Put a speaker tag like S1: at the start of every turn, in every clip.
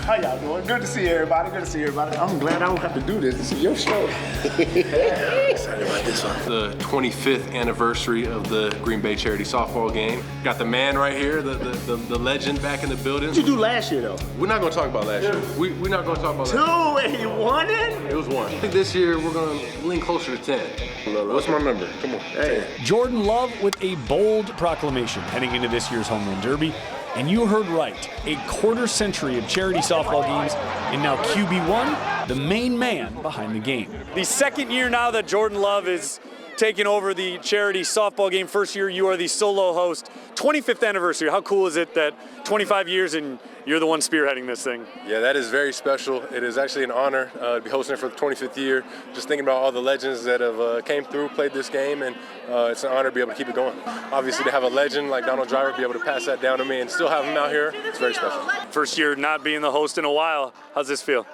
S1: How y'all doing? Good to see everybody. Good to see everybody. I'm glad I don't have to do this. This is your show. Excited about this one.
S2: The 25th anniversary of the Greenbay charity softball game. Got the man right here, the legend back in the building.
S1: What did you do last year, though?
S2: We're not going to talk about last year. We're not going to talk about
S1: that. 2 and you won it?
S2: It was 1. I think this year we're going to lean closer to 10. What's my number? Come on.
S1: Hey.
S3: Jordan Love with a bold proclamation heading into this year's Home Run Derby. And you heard right, a quarter-century of charity softball games, and now QB1, the main man behind the game. The second year now that Jordan Love is taking over the charity softball game. First year you are the solo host. 25th anniversary. How cool is it that 25 years and you're the one spearheading this thing?
S2: Yeah, that is very special. It is actually an honor to be hosting it for the 25th year. Just thinking about all the legends that have came through, played this game, and it's an honor to be able to keep it going. Obviously, to have a legend like Donald Driver be able to pass that down to me and still have him out here, it's very special.
S3: First year not being the host in a while. How's this feel?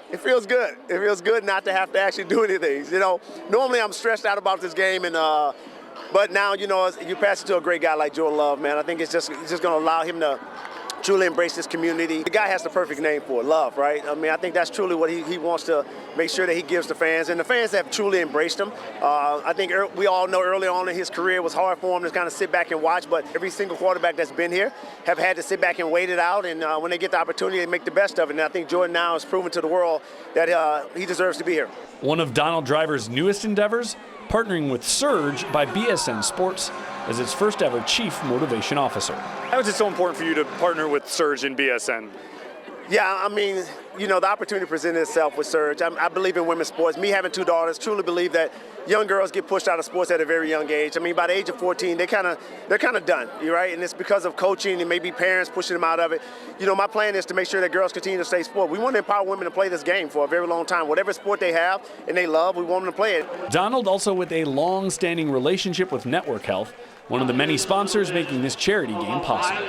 S1: It feels good. It feels good not to have to actually do anything. You know, normally I'm stressed out about this game, and but now, you know, you pass it to a great guy like Jordan Love, man. I think it's just going to allow him to truly embrace this community. The guy has the perfect name for it, Love, right? I mean, I think that's truly what he wants to make sure that he gives the fans, and the fans have truly embraced him. I think we all know early on in his career it was hard for him to kind of sit back and watch, but every single quarterback that's been here have had to sit back and wait it out, and when they get the opportunity, they make the best of it. And I think Jordan now has proven to the world that he deserves to be here.
S3: One of Donald Driver's newest endeavors, partnering with Surge by BSN Sports as its first ever Chief Motivation Officer. How is it so important for you to partner with Surge and BSN?
S1: Yeah, I mean, you know, the opportunity presented itself with Surge. I believe in women's sports. Me having 2 daughters, truly believe that young girls get pushed out of sports at a very young age. I mean, by the age of 14, they're kind of done, right? And it's because of coaching and maybe parents pushing them out of it. You know, my plan is to make sure that girls continue to stay sport. We want to empower women to play this game for a very long time. Whatever sport they have and they love, we want them to play it.
S3: Donald also with a long-standing relationship with Network Health, one of the many sponsors making this charity game possible.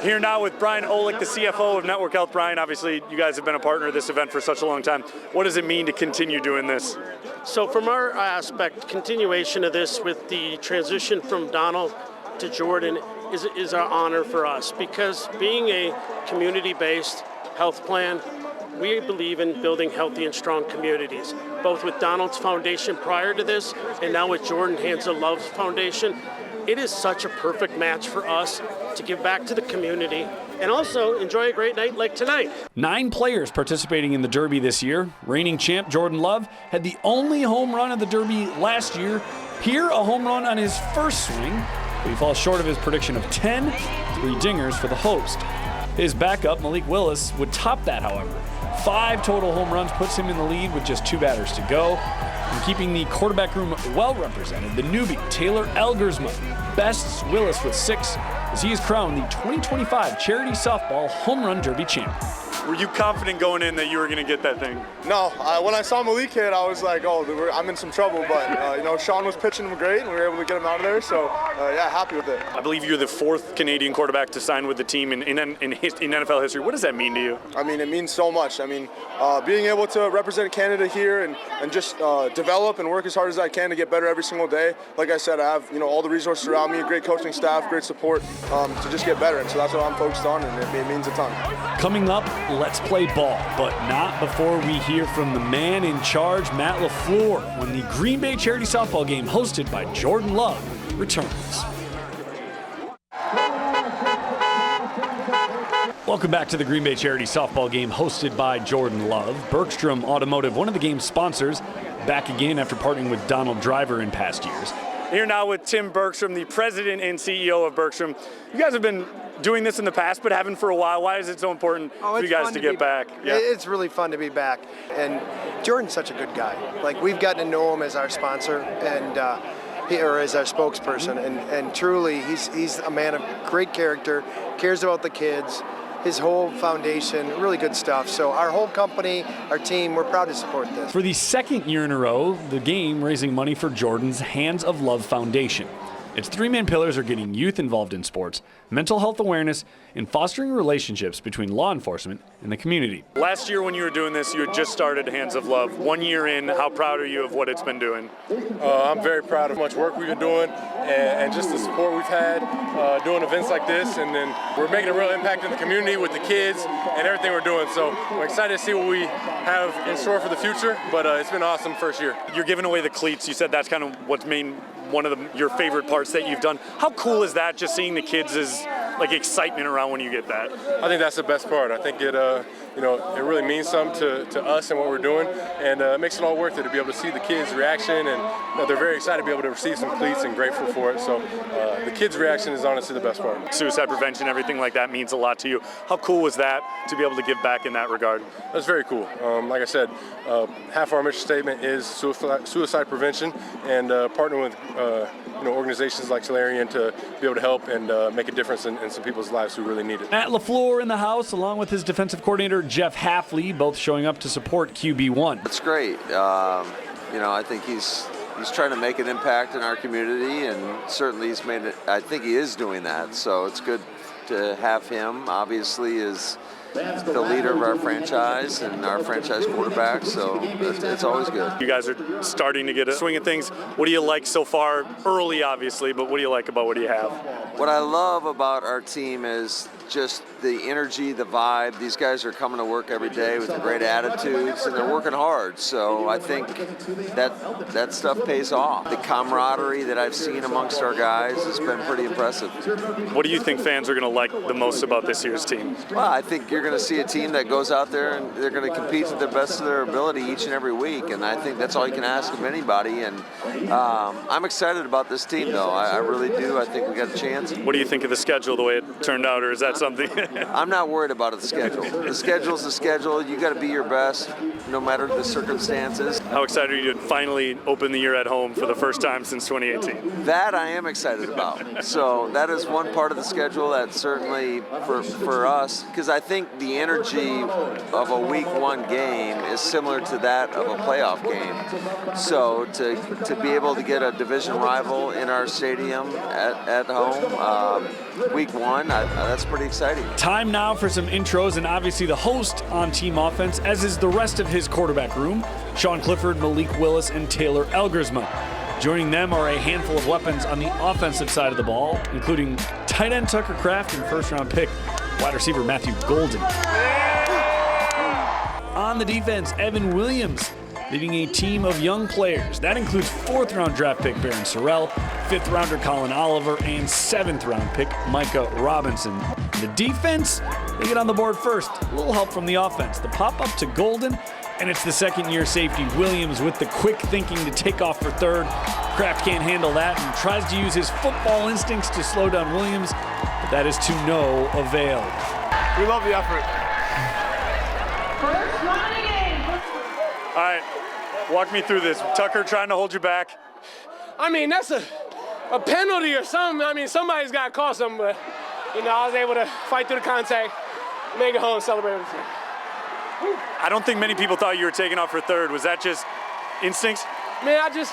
S3: Here now with Brian Olick, the CFO of Network Health. Brian, obviously you guys have been a partner of this event for such a long time. What does it mean to continue doing this?
S4: So from our aspect, continuation of this with the transition from Donald to Jordan is our honor for us, because being a community-based health plan, we believe in building healthy and strong communities, both with Donald's foundation prior to this and now with Jordan Hands of Love's foundation. It is such a perfect match for us to give back to the community and also enjoy a great night like tonight. 9 players participating in the Derby this year. Reigning champ Jordan Love had the only home run of the Derby last year. Here, a home run on his first swing, but he falls short of his prediction of 10, 3 dingers for the host. His backup, Malik Willis, would top that, however. 5 total home runs puts him in the lead with just 2 batters to go. And keeping the quarterback room well represented, the newbie, Taylor Algarsma, bests Willis with 6 as he is crowned the 2025 Charity Softball Home Run Derby champ. Were you confident going in that you were going to get that thing?
S5: No, when I saw Malik hit, I was like, oh, I'm in some trouble. But, you know, Sean was pitching him great, and we were able to get him out of there. So, yeah, happy with it.
S3: I believe you're the 4th Canadian quarterback to sign with the team in NFL history. What does that mean to you?
S5: I mean, it means so much. I mean, being able to represent Canada here and just develop and work as hard as I can to get better every single day. Like I said, I have, you know, all the resources around me, great coaching staff, great support to just get better. And so that's what I'm focused on, and it means a ton.
S3: Coming up, let's play ball, but not before we hear from the man in charge, Matt LaFleur, when the Greenbay charity softball game hosted by Jordan Love returns. Welcome back to the Greenbay charity softball game hosted by Jordan Love. Burkstrom Automotive, one of the game's sponsors, back again after partnering with Donald Driver in past years. Here now with Tim Burkstrom, the president and CEO of Burkstrom. You guys have been doing this in the past, but haven't for a while. Why is it so important for you guys to get back?
S6: Yeah. It's really fun to be back. And Jordan's such a good guy. Like, we've gotten to know him as our sponsor and or as our spokesperson. And truly, he's a man of great character, cares about the kids, his whole foundation, really good stuff. So our whole company, our team, we're proud to support this.
S3: For the 2nd year in a row, the game raising money for Jordan's Hands of Love Foundation. Its three main pillars are getting youth involved in sports, mental health awareness, and fostering relationships between law enforcement and the community.
S7: Last year when you were doing this, you had just started Hands of Love. 1 year in, how proud are you of what it's been doing?
S2: I'm very proud of how much work we've been doing and just the support we've had doing events like this, and then we're making a real impact in the community with the kids and everything we're doing. So we're excited to see what we have in store for the future, but it's been awesome first year.
S7: You're giving away the cleats. You said that's kind of what's been one of your favorite parts that you've done. How cool is that, just seeing the kids' like excitement around when you get that?
S2: I think that's the best part. I think it it really means something to us and what we're doing, and it makes it all worth it to be able to see the kids' reaction, and they're very excited to be able to receive some cleats and grateful for it. So the kids' reaction is honestly the best part.
S7: Suicide prevention, everything like that means a lot to you. How cool was that to be able to give back in that regard?
S2: That's very cool. Like I said, half our mission statement is suicide prevention, and partnering with organizations like Solarian to be able to help and make a difference in some people's lives who really need it.
S3: Matt LaFleur in the house, along with his defensive coordinator Jeff Halfley, both showing up to support QB1.
S8: It's great. I think he's trying to make an impact in our community, and certainly he's made it. I think he is doing that. So it's good to have him. Obviously, is the leader of our franchise and our franchise quarterback, so it's always good.
S7: You guys are starting to get a swing of things. What do you like so far? Early, obviously, but what do you like about what you have?
S8: What I love about our team is just the energy, the vibe. These guys are coming to work every day with great attitudes, and they're working hard. So I think that stuff pays off. The camaraderie that I've seen amongst our guys has been pretty impressive.
S7: What do you think fans are going to like the most about this year's team?
S8: Well, I think you're going to see a team that goes out there and they're going to compete to the best of their ability each and every week, and I think that's all you can ask of anybody. And I'm excited about this team, though. I really do. I think we got a chance.
S7: What do you think of the schedule, the way it turned out, or is that something?
S8: I'm not worried about the schedule. The schedule's the schedule. You got to be your best, no matter the circumstances.
S7: How excited are you to finally open the year at home for the first time since 2018?
S8: That I am excited about. So that is one part of the schedule that certainly for us, because I think the energy of a week one game is similar to that of a playoff game. So to be able to get a division rival in our stadium at home, week one, that's pretty exciting.
S3: Time now for some intros, and obviously the host on Team Offense, as is the rest of his quarterback room, Sean Clifford, Malik Willis, and Taylor Algarsma. Joining them are a handful of weapons on the offensive side of the ball, including tight end Tucker Kraft and first-round pick wide receiver Matthew Golden. On the defense, Evan Williams, leading a team of young players. That includes 4th-round draft pick Barryn Sorrell, 5th-rounder Colin Oliver, and 7th-round pick Micah Robinson. The defense, they get on the board first. A little help from the offense. The pop-up to Golden, and it's the second-year safety Williams with the quick thinking to take off for third. Kraft can't handle that and tries to use his football instincts to slow down Williams, but that is to no avail.
S5: We love the effort.
S9: First run of the game.
S7: All right, walk me through this. Tucker trying to hold you back.
S10: I mean, that's a penalty or something. I mean, somebody's got to call something, but, I was able to fight through the contact, make it home, celebrate with the team.
S7: I don't think many people thought you were taking off for third. Was that just instincts?
S10: Man, I just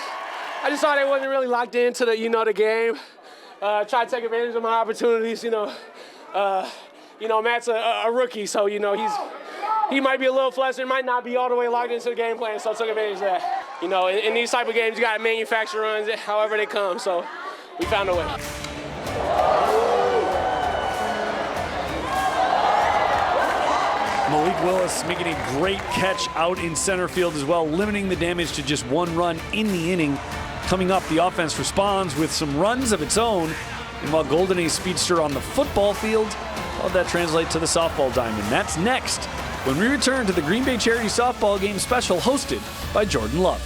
S10: thought I wasn't really locked into the, the game. Try to take advantage of my opportunities, Matt's a rookie, so, he might be a little flustered, might not be all the way locked into the game plan, so I took advantage of that. In these type of games, you got to manufacture runs however they come, so we found a way.
S3: Malik Willis making a great catch out in center field as well, limiting the damage to just one run in the inning. Coming up, the offense responds with some runs of its own, and while Golden A's speedster on the football field, how that translate to the softball diamond? That's next when we return to the Greenbay Charity Softball Game Special hosted by Jordan Love.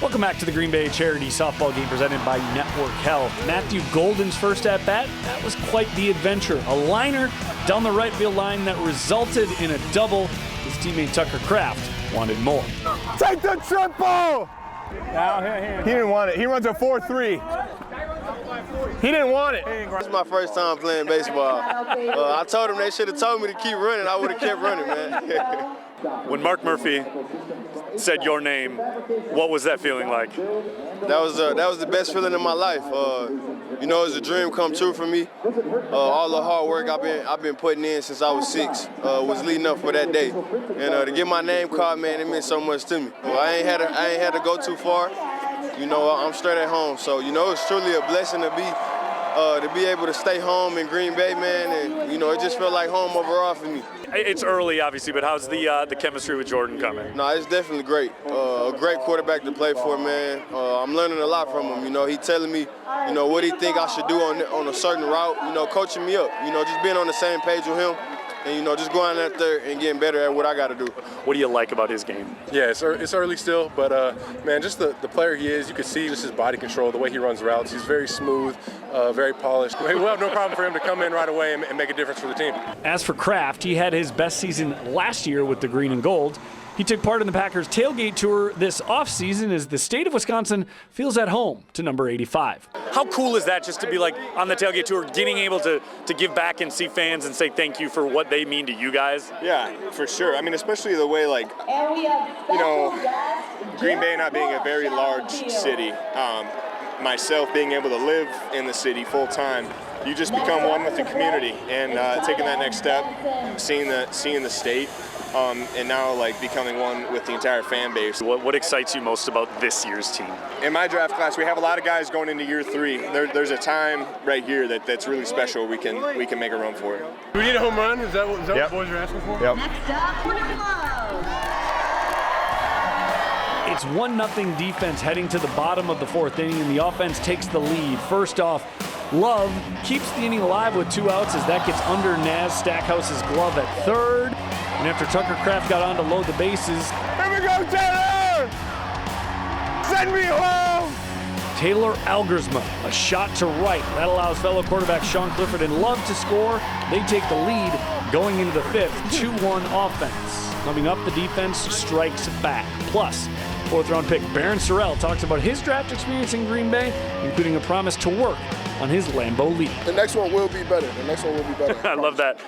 S3: Welcome back to the Greenbay Charity Softball Game presented by Network Health. Matthew Golden's first at-bat, that was quite the adventure. A liner down the right field line that resulted in a double. His teammate Tucker Kraft wanted more.
S5: Take the triple! He didn't want it. He runs a 4-3.
S10: He didn't want it.
S9: This is my first time playing baseball. I told them they should have told me to keep running. I would have kept running, man.
S7: When Mark Murphy said your name, what was that feeling like?
S9: That was the best feeling in my life. You know, it was a dream come true for me. All the hard work I've been putting in since I was 6 was leading up for that day. And to get my name called, man, it meant so much to me. I ain't had to go too far. You know, I'm straight at home. So, you know, it's truly a blessing to be able to stay home in Greenbay, man. And, you know, it just felt like home overall for me.
S7: It's early, obviously, but how's the chemistry with Jordan coming?
S9: No, it's definitely great. A great quarterback to play for, man. I'm learning a lot from him. You know, he telling me, you know, what he think I should do on a certain route. You know, coaching me up. You know, just being on the same page with him. And, you know, just going out there and getting better at what I got to do.
S7: What do you like about his game?
S2: Yeah, it's early still, but, man, just the player he is, you can see just his body control, the way he runs routes. He's very smooth, very polished. We'll have no problem for him to come in right away and make a difference for the team.
S3: As for Kraft, he had his best season last year with the green and gold. He took part in the Packers tailgate tour this offseason as the state of Wisconsin feels at home to number 85.
S7: How cool is that just to be like on the tailgate tour, getting able to give back and see fans and say thank you for what they mean to you guys?
S11: Yeah, for sure. I mean, especially the way, like, you know, Green Bay not being a very large city, myself being able to live in the city full time, you just become one with the community, and taking that next step, seeing the state, and now like becoming one with the entire fan base.
S7: What excites you most about this year's team?
S11: In my draft class, we have a lot of guys going into year 3. There's a time right here that's really special. We can make a run for it.
S10: Do we need a home run? Is that what the boys are asking for?
S11: Yep.
S12: Next up,
S3: It's 1-0 defense heading to the bottom of the 4th inning, and the offense takes the lead. First off, Love keeps the inning alive with 2 outs as that gets under Naz Stackhouse's glove at 3rd. And after Tucker Kraft got on to load the bases,
S10: Here we go, Taylor! Send me home!
S3: Taylor Algarsma, a shot to right. That allows fellow quarterback Sean Clifford and Love to score. They take the lead going into the 5th, 2-1 offense. Coming up, the defense strikes back. Plus, 4th-round pick Barryn Sorrell talks about his draft experience in Green Bay, including a promise to work on his Lambeau lead.
S5: The next one will be better. The next one will be better.
S7: I love that.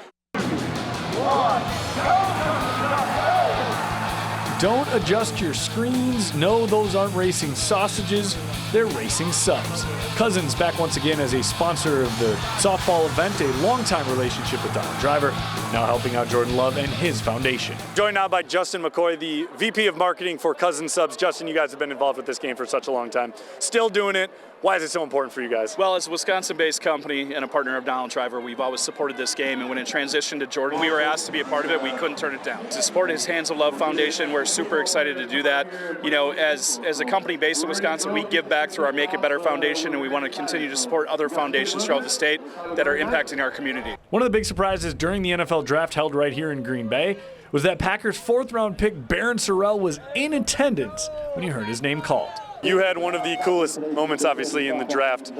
S3: Don't adjust your screens. No, those aren't racing sausages. They're racing subs. Cousins back once again as a sponsor of the softball event, a longtime relationship with Donald Driver, now helping out Jordan Love and his foundation.
S7: Joined now by Justin McCoy, the VP of Marketing for Cousins Subs. Justin, you guys have been involved with this game for such a long time. Still doing it. Why is it so important for you guys?
S13: Well, as a Wisconsin-based company and a partner of Donald Driver, we've always supported this game, and when it transitioned to Jordan, we were asked to be a part of it. We couldn't turn it down. To support his Hands of Love Foundation, we're super excited to do that. You know, as a company based in Wisconsin, we give back through our Make It Better Foundation, and we want to continue to support other foundations throughout the state that are impacting our community.
S3: One of the big surprises during the NFL draft held right here in Green Bay was that Packers 4th-round pick Barryn Sorrell was in attendance when he heard his name called.
S7: You had one of the coolest moments, obviously, in the draft.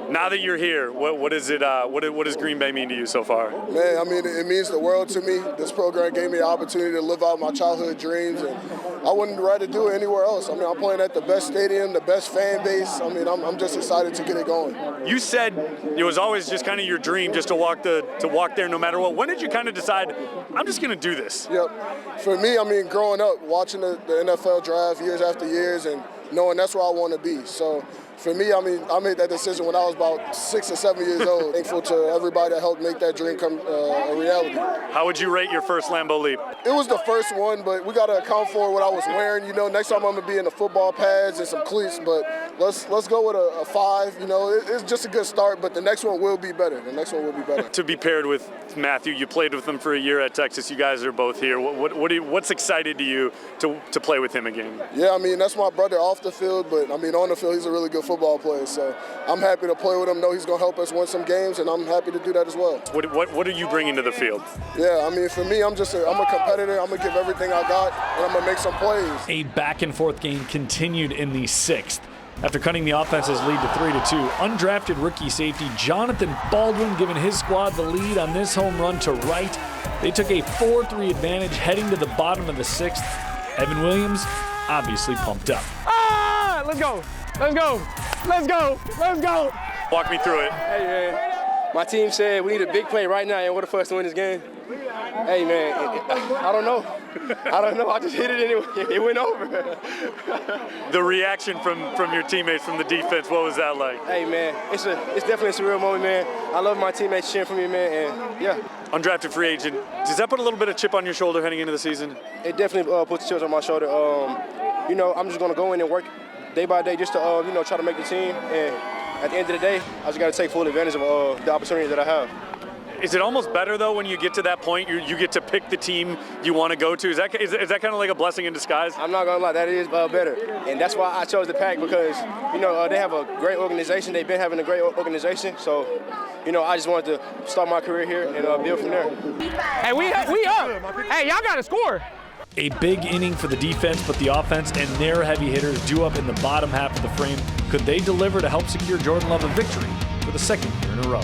S7: Now that you're here, what is it? What does Green Bay mean to you so far?
S5: Man, I mean, it means the world to me. This program gave me the opportunity to live out my childhood dreams, and I wouldn't rather do it anywhere else. I mean, I'm playing at the best stadium, the best fan base. I mean, I'm just excited to get it going.
S7: You said it was always just kind of your dream just to walk there no matter what. When did you kind of decide, I'm just going to do this?
S5: Yep. For me, I mean, growing up, watching the NFL draft years after years and knowing that's where I want to be. So for me, I mean, I made that decision when I was about 6 or 7 years old. Thankful to everybody that helped make that dream come a reality.
S7: How would you rate your first Lambeau leap?
S5: It was the first one, but we got to account for what I was wearing. You know, next time I'm going to be in the football pads and some cleats, but let's go with a 5. You know, it's just a good start, but the next one will be better. The next one will be better.
S7: To be paired with Matthew, you played with him for a year at Texas. You guys are both here. What's excited to you to play with him again?
S5: Yeah, I mean, that's my brother off the field, but I mean, on the field, he's a really good football player. So I'm happy to play with him. Know he's going to help us win some games, and I'm happy to do that as well.
S7: What are you bringing to the field?
S5: Yeah, I mean, for me, I'm a competitor. I'm going to give everything I got, and I'm going to make some plays.
S3: A back-and-forth game continued in the 6th. After cutting the offense's lead to 3-2, undrafted rookie safety Jonathan Baldwin giving his squad the lead on this home run to right. They took a 4-3 advantage heading to the bottom of the 6th. Evan Williams obviously pumped up.
S10: Ah! Let's go! Let's go! Let's go! Let's go!
S7: Walk me through it.
S10: Hey, man. My team said we need a big play right now in order for us to win this game. Hey, man, I don't know. I just hit it anyway. It went over.
S7: The reaction from your teammates, from the defense, what was that like?
S10: Hey, man, it's definitely a surreal moment, man. I love my teammates cheering for me, man, and yeah.
S7: Undrafted free agent. Does that put a little bit of chip on your shoulder heading into the season?
S10: It definitely puts chips on my shoulder. I'm just going to go in and work day by day just to, try to make the team. And at the end of the day, I just got to take full advantage of the opportunity that I have.
S7: Is it almost better, though, when you get to that point, you get to pick the team you want to go to? Is that kind of like a blessing in disguise?
S10: I'm not going to lie, that is better. And that's why I chose the Pack because, they have a great organization. They've been having a great organization. So, I just wanted to start my career here and build from there.
S14: Hey, we up. Hey, y'all got to score.
S3: A big inning for the defense, but the offense and their heavy hitters due up in the bottom half of the frame. Could they deliver to help secure Jordan Love a victory for the second year in a row?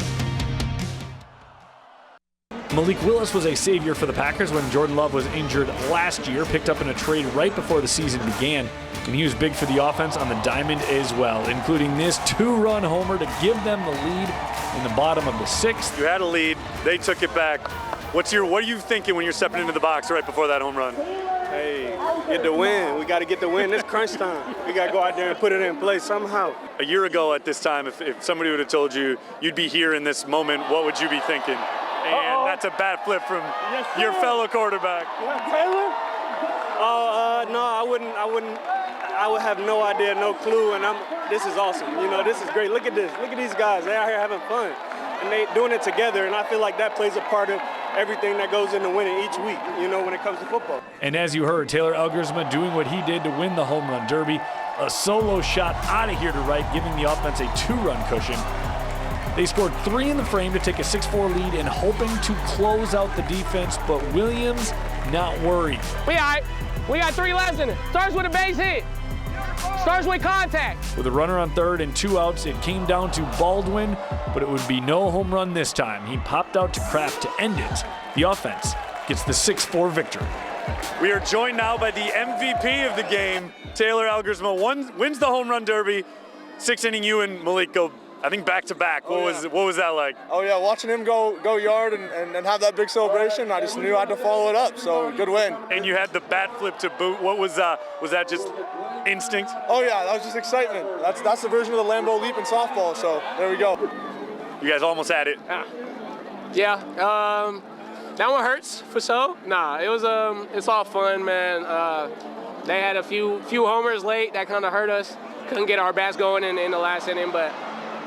S3: Malik Willis was a savior for the Packers when Jordan Love was injured last year, picked up in a trade right before the season began. And he was big for the offense on the diamond as well, including this 2-run homer to give them the lead in the bottom of the 6th.
S7: You had a lead, they took it back. What are you thinking when you're stepping into the box right before that home run?
S15: Hey, get the win. We got to get the win. It's crunch time. We got to go out there and put it in place somehow.
S7: A year ago at this time, if somebody would have told you you'd be here in this moment, what would you be thinking? And that's a bat flip from your fellow quarterback.
S15: Taylor? No, I wouldn't. I would have no idea, no clue. And this is awesome. This is great. Look at this. Look at these guys. They're out here having fun, and they doing it together. And I feel like that plays a part of everything that goes into winning each week. When it comes to football.
S3: And as you heard, Taylor Algarsma doing what he did to win the home run derby, a solo shot out of here to right, giving the offense a 2-run cushion. They scored 3 in the frame to take a 6-4 lead and hoping to close out the defense, but Williams not worried.
S14: We all right. We got 3 left in it. Starts with a base hit. Starts with contact.
S3: With a runner on third and 2 outs, it came down to Baldwin, but it would be no home run this time. He popped out to Kraft to end it. The offense gets the 6-4 victory.
S7: We are joined now by the MVP of the game, Taylor Algarsma. Wins the home run derby. 6th inning, you and Malik go, I think, back to back. What was that like?
S5: Oh yeah, watching him go yard and have that big celebration, I just knew I had to follow it up. So good win.
S7: And you had the bat flip to boot. What was that? Just instinct?
S5: Oh yeah, that was just excitement. That's the version of the Lambeau leap in softball. So there we go.
S7: You guys almost had it.
S10: Yeah. That one hurts for sure. Nah, it was it's all fun, man. They had a few homers late that kind of hurt us. Couldn't get our bats going in the last inning, but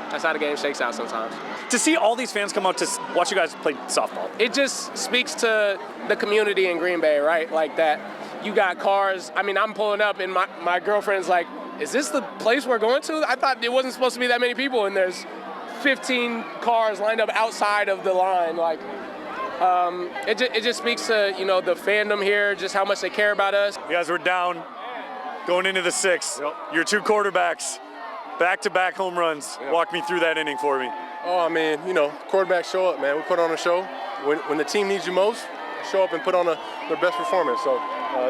S10: that's how the game shakes out sometimes.
S7: To see all these fans come out to watch you guys play softball.
S10: It just speaks to the community in Greenbay, right? Like that you got cars. I mean, I'm pulling up and my girlfriend's like, is this the place we're going to? I thought it wasn't supposed to be that many people, and there's 15 cars lined up outside of the line. Like, it just speaks to, the fandom here, just how much they care about us.
S7: You guys were down going into the 6th. Yep. Your 2 quarterbacks, back-to-back home runs. Yep. Walk me through that inning for me.
S2: Oh, I mean, quarterbacks show up, man. We put on a show. When the team needs you most, show up and put on their best performance. So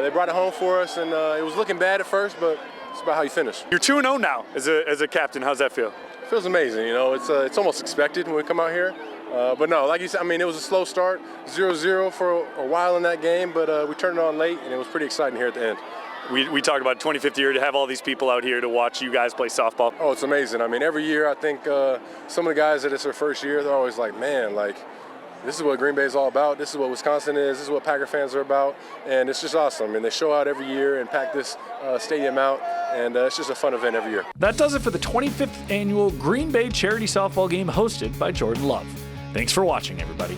S2: they brought it home for us, and it was looking bad at first, but it's about how you finish.
S7: You're 2-0 now as a captain. How's that feel?
S2: It feels amazing. It's almost expected when we come out here. But no, like you said, I mean, it was a slow start, 0-0 for a while in that game, but we turned it on late, and it was pretty exciting here at the end.
S7: We talked about 25th year to have all these people out here to watch you guys play softball.
S2: Oh, it's amazing. I mean, every year I think some of the guys that it's their first year, they're always like, man, like, this is what Green Bay is all about. This is what Wisconsin is. This is what Packer fans are about. And it's just awesome. And they show out every year and pack this stadium out. And it's just a fun event every year.
S3: That does it for the 25th annual Green Bay Charity Softball Game hosted by Jordan Love. Thanks for watching, everybody.